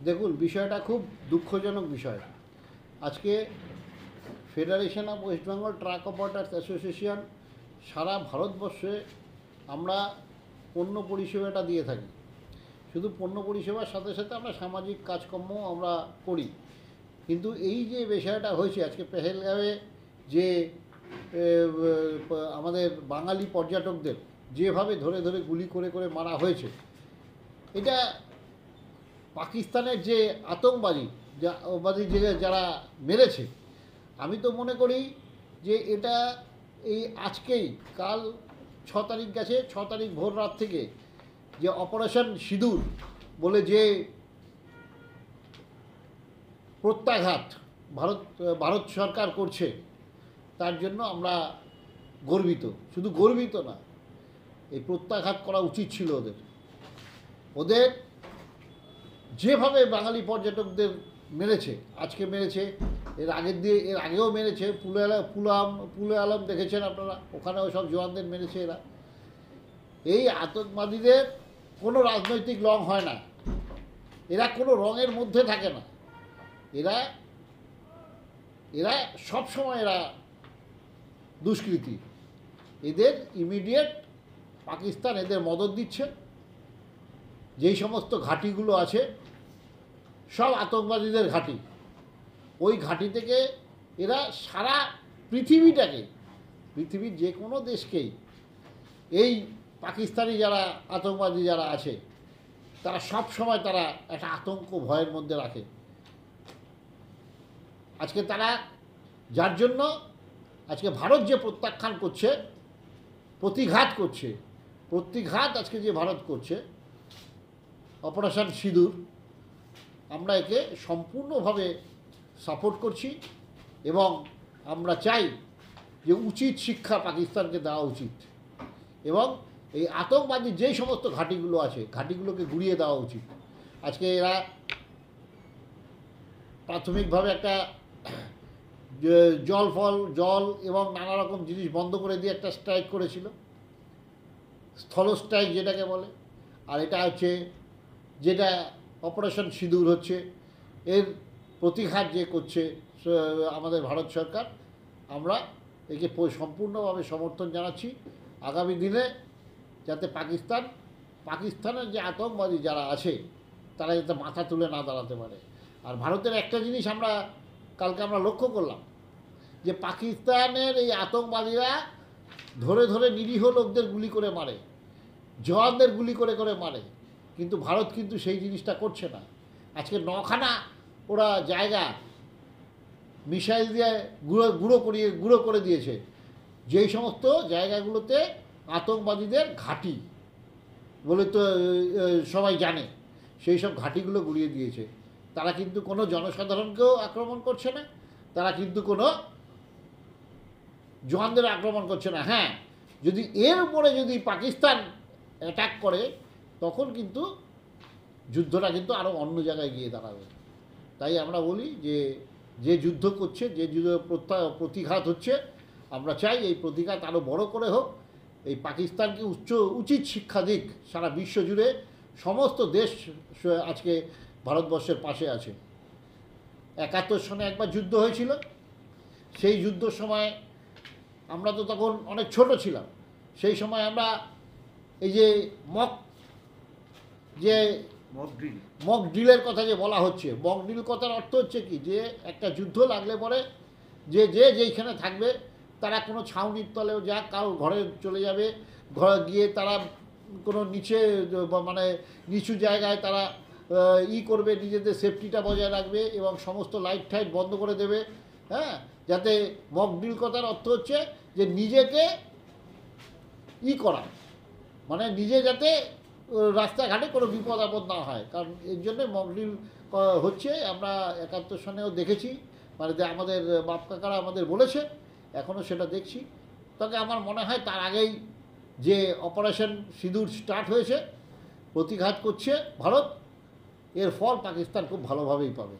দেখুন, বিষয়টা খুব দুঃখজনক বিষয়। আজকে federation of West Bengal truck operators association সারা ভারতবর্ষে আমরা পণ্য পরিষেবাটা দিয়ে থাকি। শুধু পণ্য পরিষেবার সাথে সাথে আমরা সামাজিক কাজকর্মও আমরা করি। কিন্তু এই যে বিষয়টা হয়েছে আজকে পেহেলগাঁওয়ে, যে আমাদের বাঙালি পর্যটকদের যেভাবে ধরে ধরে গুলি করে করে মারা হয়েছে, এটা পাকিস্তানের যে আতঙ্কবাদী যারা মেরেছে, আমি তো মনে করি যে এটা এই আজকেই কাল 6 তারিখ গেছে, 6 তারিখ ভোর রাত থেকে যে অপারেশন সিঁদুর বলে যে প্রত্যাঘাত ভারত সরকার করছে, তার জন্য আমরা গর্বিত। শুধু গর্বিত না, এই প্রত্যাঘাত করা উচিত ছিল ওদের যেভাবে বাঙালি পর্যটকদের মেরেছে, আজকে মেরেছে, এর আগেও মেরেছে। পুলে আলম দেখেছেন আপনারা, ওখানেও সব জওয়ানদের মেরেছে এরা। এই আতঙ্কবাদীদের কোনো রাজনৈতিক রং হয় না, এরা কোনো রঙের মধ্যে থাকে না। এরা সবসময় এরা দুষ্কৃতী। এদের ইমিডিয়েট পাকিস্তান এদের মদদ দিচ্ছে। যেই সমস্ত ঘাঁটিগুলো আছে সব আতঙ্কবাদীদের ঘাঁটি। ওই ঘাঁটি থেকে এরা সারা পৃথিবীর যে কোনো দেশকেই, এই পাকিস্তানি যারা আতঙ্কবাদী যারা আছে তারা সব সময় তারা একটা আতঙ্ক ভয়ের মধ্যে রাখে। আজকে তারা, যার জন্য আজকে ভারত যে প্রত্যাখ্যান করছে, প্রতিঘাত আজকে যে ভারত করছে অপারেশন সিঁদুর, আমরা একে সম্পূর্ণভাবে সাপোর্ট করছি এবং আমরা চাই যে উচিত শিক্ষা পাকিস্তানকে দেওয়া উচিত এবং এই আতঙ্কবাদী যেই সমস্ত ঘাঁটিগুলো আছে ঘাঁটিগুলোকে গুড়িয়ে দেওয়া উচিত। আজকে এরা প্রাথমিকভাবে একটা জল এবং নানা রকম জিনিস বন্ধ করে দিয়ে একটা স্ট্রাইক করেছিল, স্থল স্ট্রাইক যেটাকে বলে। আর এটা হচ্ছে যেটা অপারেশন সিঁদুর হচ্ছে, এর প্রতিঘাত যে করছে আমাদের ভারত সরকার, আমরা একে সম্পূর্ণভাবে সমর্থন জানাচ্ছি। আগামী দিনে যাতে পাকিস্তানের যে আতঙ্কবাদী যারা আছে তারা যাতে মাথা তুলে না দাঁড়াতে পারে। আর ভারতের একটা জিনিস কালকে আমরা লক্ষ্য করলাম যে পাকিস্তানের এই আতঙ্কবাদীরা ধরে ধরে নিরীহ লোকদের গুলি করে মারে, জওয়ানদের গুলি করে করে মারে, কিন্তু ভারত কিন্তু সেই জিনিসটা করছে না। আজকে 9খানা ওরা জায়গা মিসাইল দিয়ে গুঁড়ো করে দিয়েছে, যেই সমস্ত জায়গাগুলোতে আতঙ্কবাদীদের ঘাঁটি বলে তো সবাই জানে, সেই সব ঘাঁটিগুলো গুঁড়িয়ে দিয়েছে। তারা কিন্তু কোনো জনসাধারণকেও আক্রমণ করছে না, তারা কিন্তু কোনো জওয়ানদের আক্রমণ করছে না। হ্যাঁ, যদি এর উপরে যদি পাকিস্তান অ্যাটাক করে তখন কিন্তু যুদ্ধটা কিন্তু আরও অন্য জায়গায় গিয়ে দাঁড়াবে। তাই আমরা বলি যে যুদ্ধ করছে, যে যুদ্ধ প্রতিঘাত হচ্ছে, আমরা চাই এই প্রতিঘাত আরও বড় করে হোক, এই পাকিস্তানকে উচিত শিক্ষা দিক। সারা বিশ্ব জুড়ে সমস্ত দেশ আজকে ভারতবর্ষের পাশে আছে। 71 সনে একবার যুদ্ধ হয়েছিল, সেই যুদ্ধর সময় আমরা তো তখন অনেক ছোট ছিলাম। সেই সময় আমরা এই যে মক ড্রিলের কথা যে বলা হচ্ছে, মক ড্রিল কথার অর্থ হচ্ছে কি, যে একটা যুদ্ধ লাগলে পরে যেইখানে থাকবে তারা কোনো ছাউনির তলেও যাক, কারো ঘরে চলে যাবে, ঘরে গিয়ে তারা কোনো নিচু জায়গায় তারা করবে, নিজেদের সেফটিটা বজায় রাখবে এবং সমস্ত লাইট টাইট বন্ধ করে দেবে। হ্যাঁ, যাতে মক ড্রিল কথার অর্থ হচ্ছে যে নিজেকে করা, নিজে যাতে রাস্তাঘাটে কোনো বিপদ আপদ না হয়। কারণ এর জন্য মক ড্রিল হচ্ছে। আমরা 71 সনেও দেখেছি, আমাদের বাপ কাকারা আমাদের বলেছে, এখনও সেটা দেখছি। তবে আমার মনে হয় তার আগেই যে অপারেশন সিঁদুর স্টার্ট হয়েছে, প্রতিঘাত করছে ভারত, এর ফল পাকিস্তান খুব ভালোভাবেই পাবে।